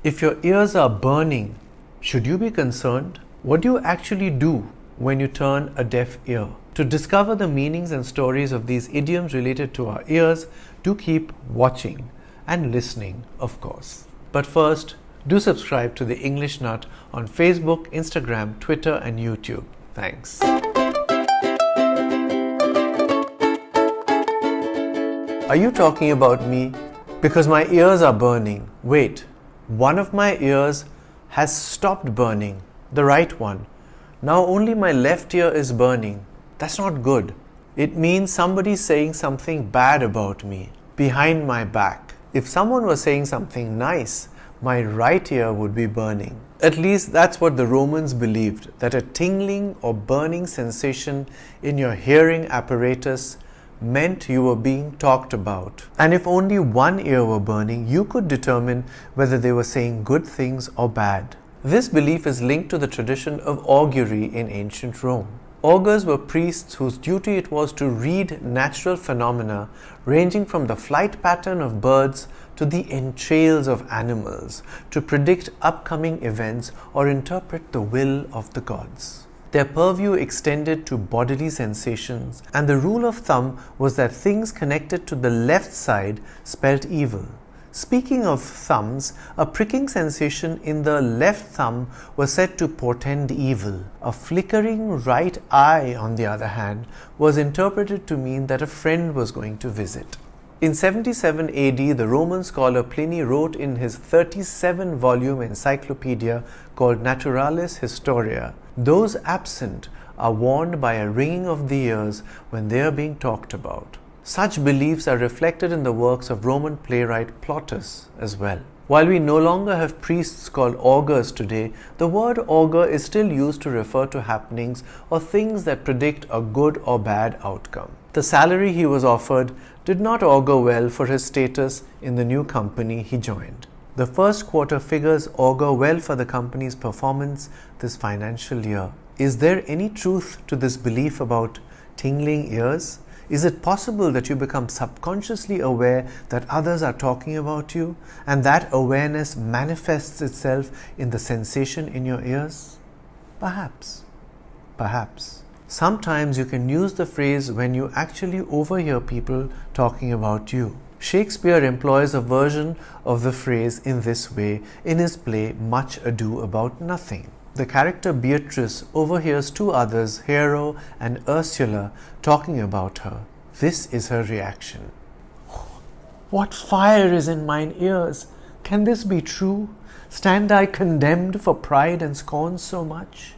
If your ears are burning, should you be concerned? What do you actually do when you turn a deaf ear? To discover the meanings and stories of these idioms related to our ears, do keep watching and listening, of course. But first, do subscribe to The English Nut on Facebook, Instagram, Twitter, and YouTube. Thanks. Are you talking about me? Because my ears are burning. Wait, one of my ears has stopped burning, the right one. Now only my left ear is burning. That's not good. It means somebody's saying something bad about me, behind my back. If someone was saying something nice, my right ear would be burning. At least that's what the Romans believed, that a tingling or burning sensation in your hearing apparatus meant you were being talked about. And if only one ear were burning, you could determine whether they were saying good things or bad. This belief is linked to the tradition of augury in ancient Rome. Augurs were priests whose duty it was to read natural phenomena ranging from the flight pattern of birds to the entrails of animals, to predict upcoming events or interpret the will of the gods. Their purview extended to bodily sensations, and the rule of thumb was that things connected to the left side spelt evil. Speaking of thumbs, a pricking sensation in the left thumb was said to portend evil. A flickering right eye, on the other hand, was interpreted to mean that a friend was going to visit. In 77 AD, the Roman scholar Pliny wrote in his 37-volume encyclopedia called Naturalis Historia, "Those absent are warned by a ringing of the ears when they are being talked about." Such beliefs are reflected in the works of Roman playwright Plautus as well. While we no longer have priests called augurs today, the word augur is still used to refer to happenings or things that predict a good or bad outcome. The salary he was offered did not augur well for his status in the new company he joined. The first quarter figures augur well for the company's performance this financial year. Is there any truth to this belief about tingling ears? Is it possible that you become subconsciously aware that others are talking about you, and that awareness manifests itself in the sensation in your ears? Perhaps. Perhaps. Sometimes you can use the phrase when you actually overhear people talking about you. Shakespeare employs a version of the phrase in this way in his play Much Ado About Nothing. The character Beatrice overhears two others, Hero and Ursula, talking about her. This is her reaction. "What fire is in mine ears? Can this be true? Stand I condemned for pride and scorn so much?"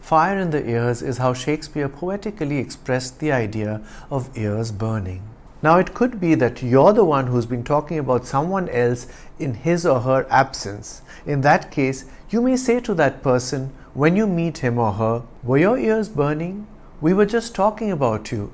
Fire in the ears is how Shakespeare poetically expressed the idea of ears burning. Now, it could be that you're the one who's been talking about someone else in his or her absence. In that case, you may say to that person when you meet him or her, "Were your ears burning? We were just talking about you."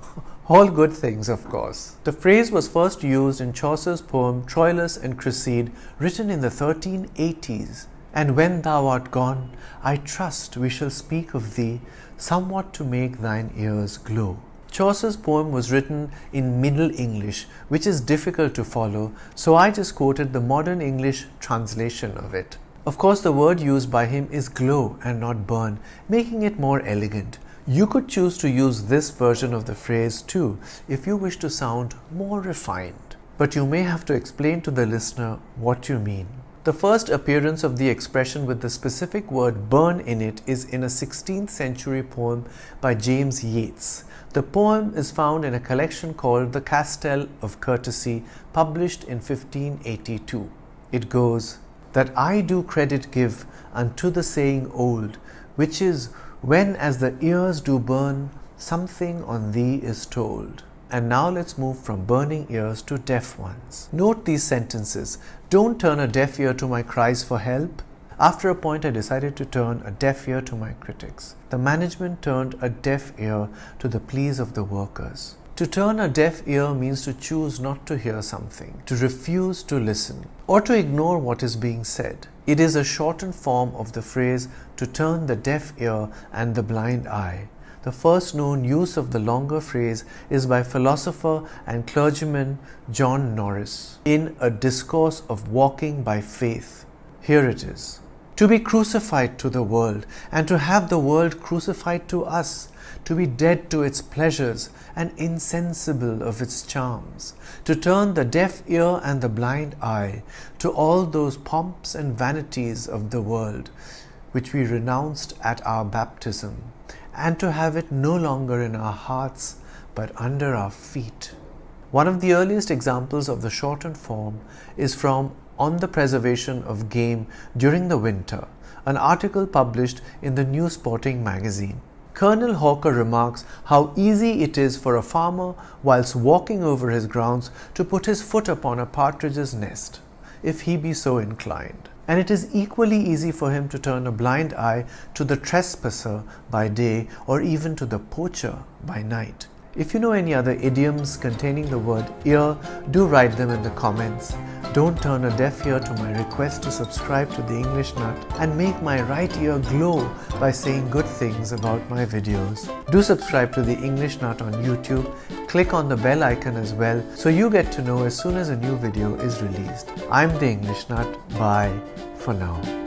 All good things, of course. The phrase was first used in Chaucer's poem Troilus and Cresside, written in the 1380s. "And when thou art gone, I trust we shall speak of thee, somewhat to make thine ears glow." Chaucer's poem was written in Middle English, which is difficult to follow, so I just quoted the modern English translation of it. Of course, the word used by him is glow and not burn, making it more elegant. You could choose to use this version of the phrase too, if you wish to sound more refined. But you may have to explain to the listener what you mean. The first appearance of the expression with the specific word burn in it is in a 16th century poem by James Yeats. The poem is found in a collection called The Castell of Courtesy, published in 1582. It goes, "That I do credit give unto the saying old, which is, when as the ears do burn, something on thee is told." And now let's move from burning ears to deaf ones. Note these sentences. "Don't turn a deaf ear to my cries for help." After a point, I decided to turn a deaf ear to my critics. The management turned a deaf ear to the pleas of the workers. To turn a deaf ear means to choose not to hear something, to refuse to listen, or to ignore what is being said. It is a shortened form of the phrase to turn the deaf ear and the blind eye. The first known use of the longer phrase is by philosopher and clergyman John Norris in A Discourse of Walking by Faith. Here it is. To be crucified to the world, and to have the world crucified to us, to be dead to its pleasures and insensible of its charms, to turn the deaf ear and the blind eye to all those pomps and vanities of the world which we renounced at our baptism, and to have it no longer in our hearts but under our feet. One of the earliest examples of the shortened form is from On the Preservation of Game During the Winter, an article published in the New Sporting magazine. Colonel Hawker remarks how easy it is for a farmer, whilst walking over his grounds, to put his foot upon a partridge's nest, if he be so inclined. And it is equally easy for him to turn a blind eye to the trespasser by day, or even to the poacher by night. If you know any other idioms containing the word ear, do write them in the comments. Don't turn a deaf ear to my request to subscribe to The English Nut and make my right ear glow by saying good things about my videos. Do subscribe to The English Nut on YouTube. Click on the bell icon as well so you get to know as soon as a new video is released. I'm The English Nut. Bye for now.